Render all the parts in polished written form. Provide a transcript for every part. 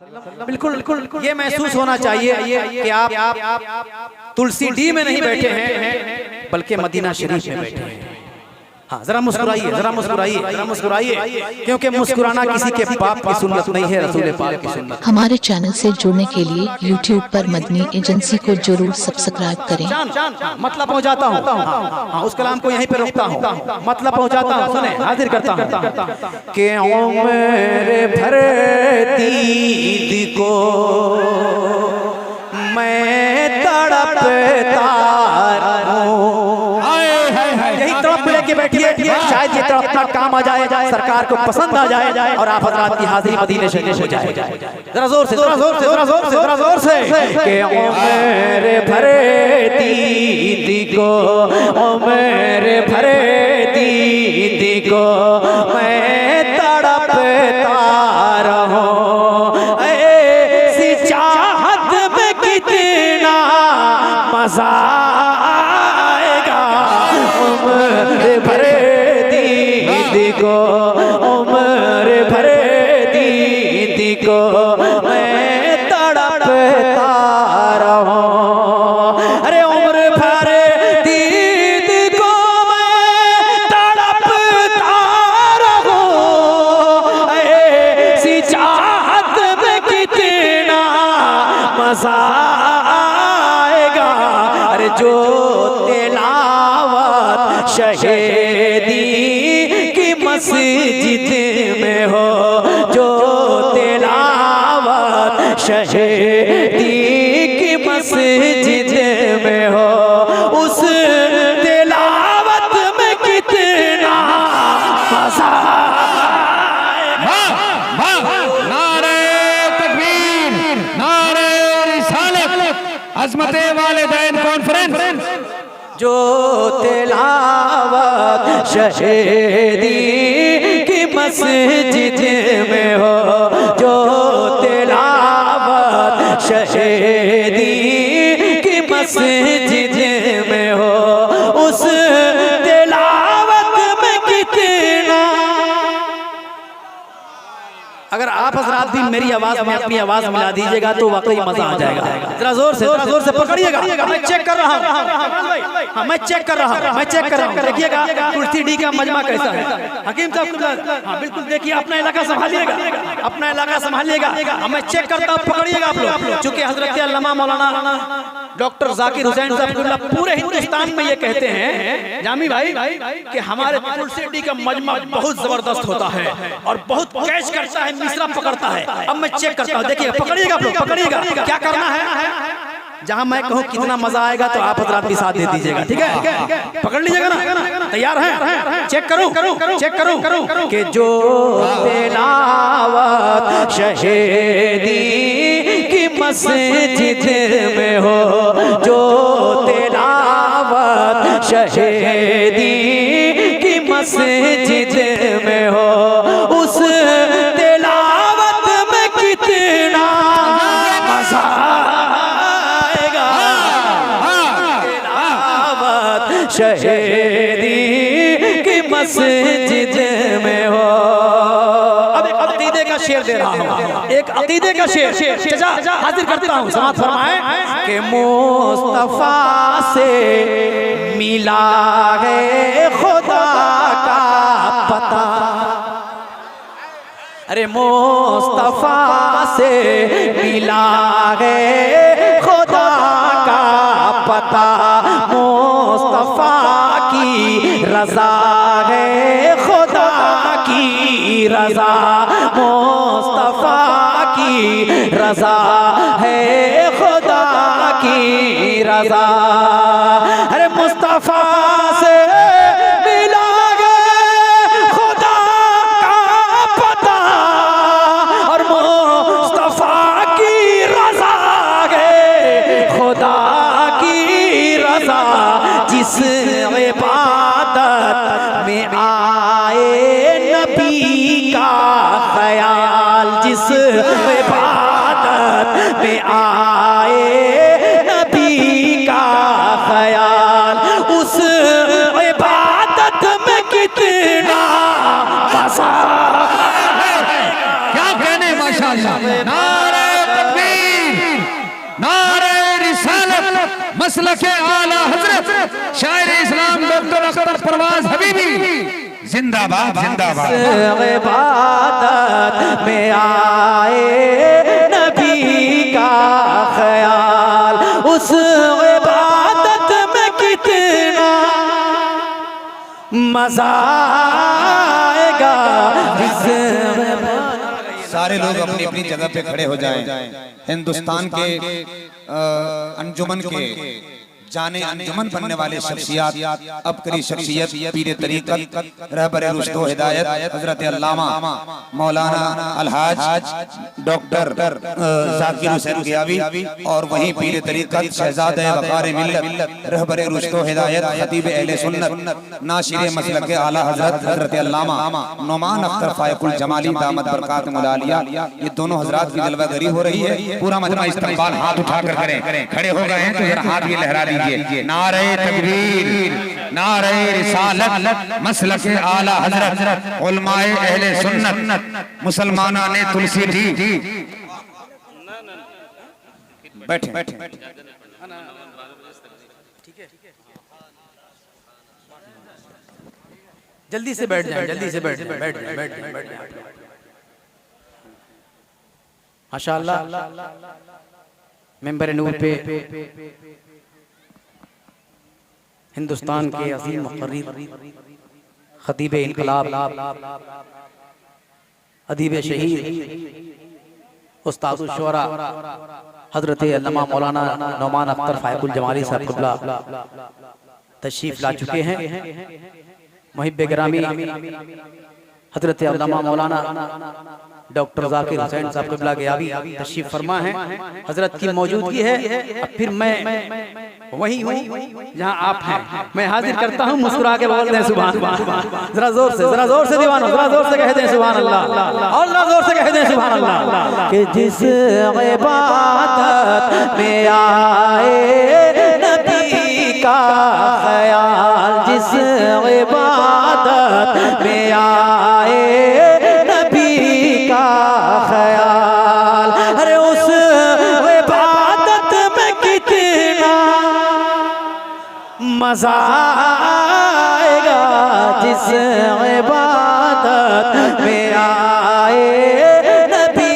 बिल्कुल बिल्कुल ये महसूस होना चाहिए कि आप तुलसी डी में नहीं बैठे हैं बल्कि मदीना शरीफ में बैठे हैं। हाँ, जरा मुस्कुराइए, जरा मुस्कुराइए, जरा मुस्कुराइए, क्योंकि मुस्कुराना किसी के बाप की सुन्नत नहीं है, रसूल पाक की सुन्नत। हमारे चैनल से जुड़ने के लिए YouTube पर मदनी एजेंसी को जरूर सब्सक्राइब करें। मतलब पहुंचाता हूँ, हाँ, उस कलाम को यहीं पे रोकता हूँ, मतलब पहुंचाता हूँ, सुने, हाजिर करता हूँ कि ओ मेरे भरे दीद को मैं तड़पता रहूं। यही तड़प लेके बैठिए, शायद ये तड़प अपना काम आ जाए, सरकार को पसंद आ जाए और आप हजरात की हाजिरी मदीने शरीफ हो जाए। जरा जोर से, जरा जोर से, जरा जोर से, जरा जोर से कि ओ मेरे भरे दीद को, ओ मेरे भरे दीद को मैं तड़पता रहूं। ऐसी चाहत में कितना मजा आएगा। उम्र भरे दीद को, उम्र भरे दीद को मैं तड़पता रहूं। अरे उम्र भरे दीद को मैं तड़पता रहूं। ऐसी चाहत में कितना मजा आएगा। अरे जो तिलावत शहीदी की मस्जिद में हो, जो तिलावत शहीदी की मस्जिद में हो, उस तिलावत में कितना मजा आएगा। नारे तकबीर, नारे रिसालत, अज़मते वालिदैन कॉन्फ्रेंस। जो तिलावत शहीदी की मस्जिद में हो, जो तिलावत शहीदी की मस्जिद में हो, उस तिलावत में कितना। अगर आप हजरात भी मेरी आवाज में अपनी आवाज मिला दीजिएगा तो वाकई मजा आ जाएगा। जरा जोर से पकड़िएगा, मैं चेक कर रहा हूँ, हाँ मैं चेक कर रहा हूँ, मैं चेक कर रहा हूँ। देखिएगा तुलसी डी का मजमा कैसा है। हकीम साहब, हाँ बिल्कुल देखिए, अपना इलाका संभालिएगा, अपना इलाका संभालिएगा। मैं चेक करता हूँ, पकड़िएगा आप लोग। चूंकि हजरत अल्लामा मौलाना डॉक्टर जाकिर हुसैन साहब पूरे हिंदुस्तान में ये कहते हैं जामी भाई कि हमारे तुलसी डी का मजमा बहुत जबरदस्त होता है और बहुत कैच करता है, मिसरा पकड़ता है। अब मैं चेक करता हूँ, देखिए पकड़िएगा आप लोग, पकड़िएगा। क्या करना है, जहां मैं कहूँ कितना मजा आएगा तो आप हजरात भी साथ दे दीजिएगा, ठीक है? पकड़ लीजिएगा ना, तैयार है? चेक करूं, चेक करूं कि जो तिलावत शहीदी की मस्जिद में हो, जो तिलावत शहीदी की मस्जिद में हो, उस तिलावत में कितना मजा आएगा। तिलावत शहीदी की मस्जिद में हो। अब एक अकीदे का शेर दे रहा हूँ, एक अकीदे का शेर हाजिर करता हूँ। समाअत फरमाएं कि मुस्तफा से मिला है खुदा का पता। अरे मुस्तफा से मिला है खुदा का पता। मुस्तफा की रजा है खुदा की रजा। मुस्तफा की रजा है खुदा की रजा। अरे मुस्तफा से मिला खुदा का पता और मुस्तफा की रजा है खुदा की रजा। जिस इबादत में आए नबी का ख्याल, जिस इबादत में आए नबी का ख्याल, उस मसलके आला हजरत शायर इस्लाम डॉक्टर अख्तर परवाज हबीबी जिंदाबाद जिंदाबाद। इबादत में आए नबी का ख्याल, उस इबादत में कितना मजा आएगा। सारे लोग अपनी अपनी जगह पे खड़े हो जाएं। हिंदुस्तान के अंजुमन के जाने अंजुमन बनने वाले शख्सियत, अबकरी शख्सियत, पीर तरीक़त, रहबर रुश्द व हिदायत हजरत अल्लामा मौलाना अलहाज डॉक्टर जाकिर हुसैन गियावी और वहीं पीर तरीक़त शहज़ादे वक़ार मिल्लत, रहबर रुश्द व हिदायत, खतीब अहले सुन्नत, नाशिर मसलक आला हजरत अल्लामा नोमान अख्तर फायकुल जमाली दामत बरकातुहुल आलिया, ये दोनों हजरात की जलवागरी हो रही है। पूरा मजमा इस्तकबाल हाथ उठाकर करें। खड़े हो गए हैं तो जरा हाथ भी लहरा लीजिए। नारे तकबीर, नारे रिसालत, मसलके आला हजरत, उलमाए अहले सुन्नत, मुसलमाना ने तुलसी दी। बैठे जल्दी से बैठ जाए, जल्दी से बैठ जाए, बैठ जाए। माशाअल्लाह मेंबर नूर पे हिंदुस्तान के अजीम मुक़र्रिर, खतीब इनकलाब, अदीब शहीद, उस्ताद शुरा हजरत अल्लामा मौलाना नौमान अख्तर फायकुल जमाली साहब क़िबला तशरीफ ला चुके हैं। मुहिब्बे गिरामी हजरत अल्लामा मौलाना डॉक्टर जाकिर हुसैन साहब क़िबला गियावी तशरीफ फरमा है। हजरत की मौजूदगी है। अब फिर मैं वही हूँ जहाँ आप हैं। मैं हाजिर करता हूँ, मुस्कुरा के बोल दें सुभान अल्लाह। जरा जोर से दीवानो, जरा जोर से कह दें सुभान अल्लाह, और जरा जोर से कह दें सुभान अल्लाह। कि जिस इबादत में आए नबी का ख्याल, जिस इबादत में आए नबी का ख्याल, अरे उस इबादत में कितना मजा आएगा। जिस इबादत में आए नबी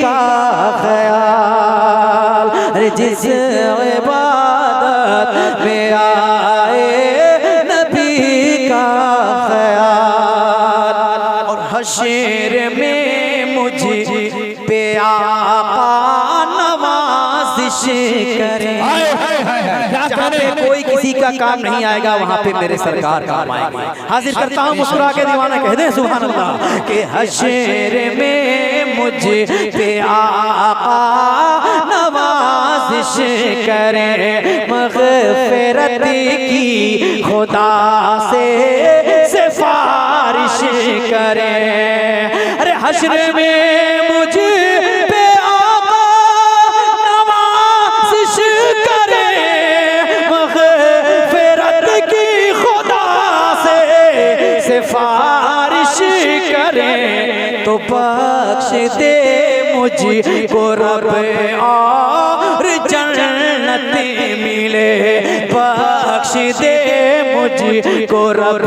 का ख्याल, अरे जिस इबादत में आए नबी का ख्याल, और हशर में मुझे पे आका नवाज़िश करे। जहाँ पे कोई किसी का काम नहीं आएगा, वहाँ पे मेरे सरकार काम आएंगे। हाजिर करता हूँ, मुस्कुरा के दीवाना कह दे सुभान अल्लाह। कि हशर में मुझे पे आका नवाज़िश करे, मग़फ़िरत की खुदा से सिफारिश करे। अरे हशर में मुझे सिफारिश करे तो बख्श दे मुझको रब और जन्नत मिले। बख्श दे मुझको रब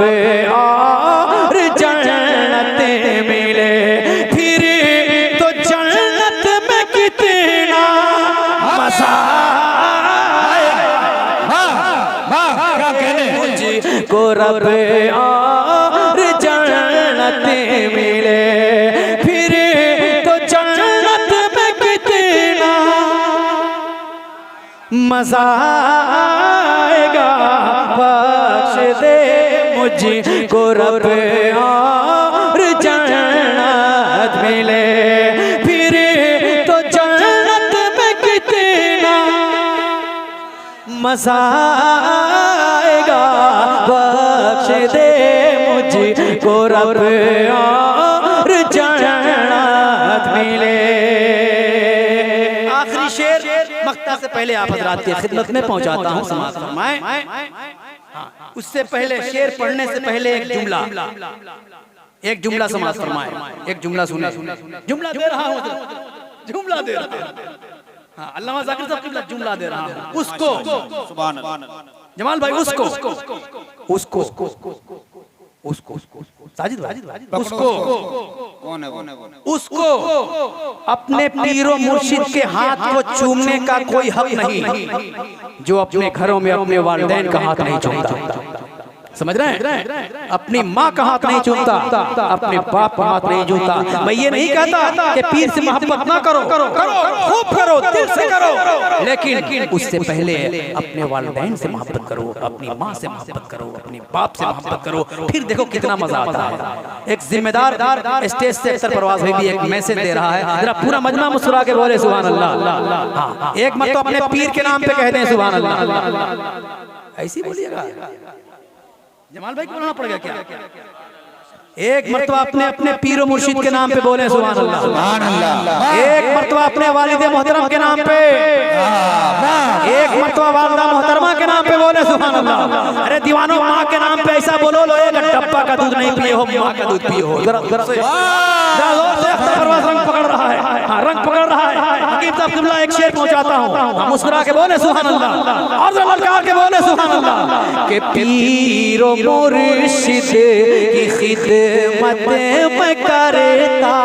और जन्नत मिले। फिर तो जन्नत में कितना मजा मुझको रब और जन्नत मिले। फिर तो जन्नत में कितना मजा आएगा। बख्श दे मुझको रब और जन्नत मिले। फिर तो जन्नत में कितना मजा आएगा। बख्श दे मुझको रब और जन्नत मिले। आखिरी शेर मक्ता से पहले आप हजरात की खिदमत में पहुंचाता हूं, समाअत फरमाएं। उससे पहले शेर पढ़ने से पहले एक जुमला समाअत फरमाएं। एक जुमला सुने, जुमला दे रहा हूं, जुमला दे रहा हूं। हाँ, अल्लामा जाकिर साहब की जुमला दे रहा हूं, उसको सुभान अल्लाह। जमाल भाई उसको साजिद भाई उसको कौन है वो? उसको अपने पीरो मुर्शिद के हाथ को चूमने का कोई हक नहीं जो अपने घरों में अपने वालिदैन का हाथ नहीं चूमता। समझ रहे हैं? अपनी माँ का हाथ नहीं चूमता, अपने बाप का हाथ नहीं चूमता। मैं ये नहीं कहता कि पीर से मोहब्बत ना करो, खूब करो, दिल से करो, लेकिन उससे पहले अपने वालिदैन से मोहब्बत करो, अपनी माँ से मोहब्बत करो, अपने बाप से मोहब्बत करो, फिर देखो कितना मजा आता है। एक जिम्मेदार स्टेज से अख्तर परवाज़ भाई भी एक मैसेज दे रहा है, जरा पूरा मजमा मुस्कुरा के बोले सुभान अल्लाह। हाँ, एक मत तो अपने पीर के नाम पे कह दें सुभान अल्लाह, ऐसी बोलिएगा। जमाल भाई को बोलना पड़ेगा क्या? एक मर्तबा अपने पीरो मुर्शिद के नाम पे बोले सुभान अल्लाह, सुभान अल्लाह। एक मर्तबा अपने वालिदे मोहतरम के नाम पे, एक मर्तबा वालिदा मोहतरमा के नाम पे बोले सुभान अल्लाह। अरे दीवानों, माँ के नाम पे ऐसा बोलो लो, एक डब्बा का दूध नहीं पिए हो, माँ का दूध पिए हो। जरा से परवाज़ रंग पकड़ रहा है, हाँ, रंग पकड़ रहा है। हकीम साहब किबला एक शेर पहुंचाता हूँ, मुस्कुरा के बोले सुभान अल्लाह, और जरा ललकार के बोले सुभान अल्लाह। के पीरो मुर्शिद की खिदमत में करता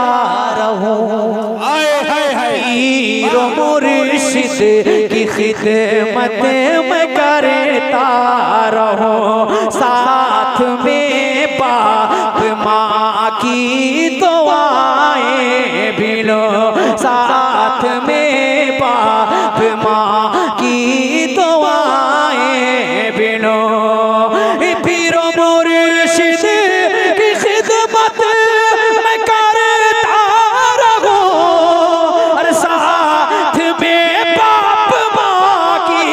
रहूं, पीरो मुर्शिद की खिदमत में करता रहूं, साथ में बाप माँ की दुआएं भी लो, साथ में बाप माँ की दुआएं भी लो। पीरो मुर्शिद की खिदमत में करता रहूं, और साथ में बाप माँ की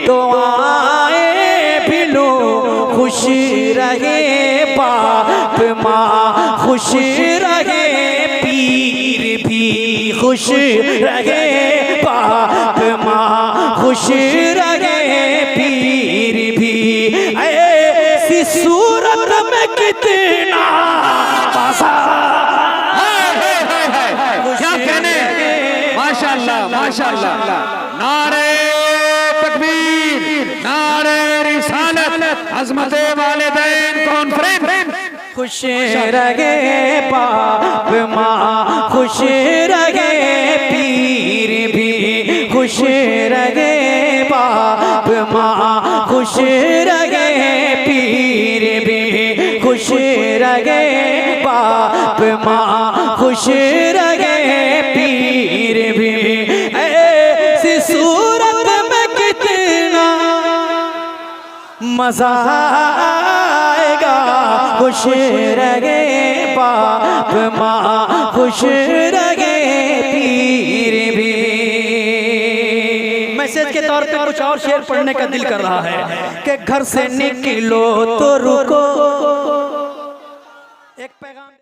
दुआएं भी लो। खुश रहे बाप माँ, खुश रहे पीर भी, खुश रहे बाप माँ, खुश रहे पीर भी। ऐसी सूरत में कितना मजा, क्या कहने, माशाअल्लाह माशाअल्लाह। नारे तकबीर, नारे रिसालत, अज़मते वालिदैन कॉन्फ्रेंस। खुश रहे बाप माँ, खुश रहे पीर भी, खुश रहे बाप माँ, खुश रहे पीर भी, खुश रहे बाप माँ, खुश रहे पीर भी। ऐसी सूरत में कितना मजा आएगा, खुश रहे बाप माँ, खुश रहे पीर भी। मैसेज के तौर पे कुछ और शेर पढ़ने का दिल कर रहा है कि घर से निकलो तो रुको,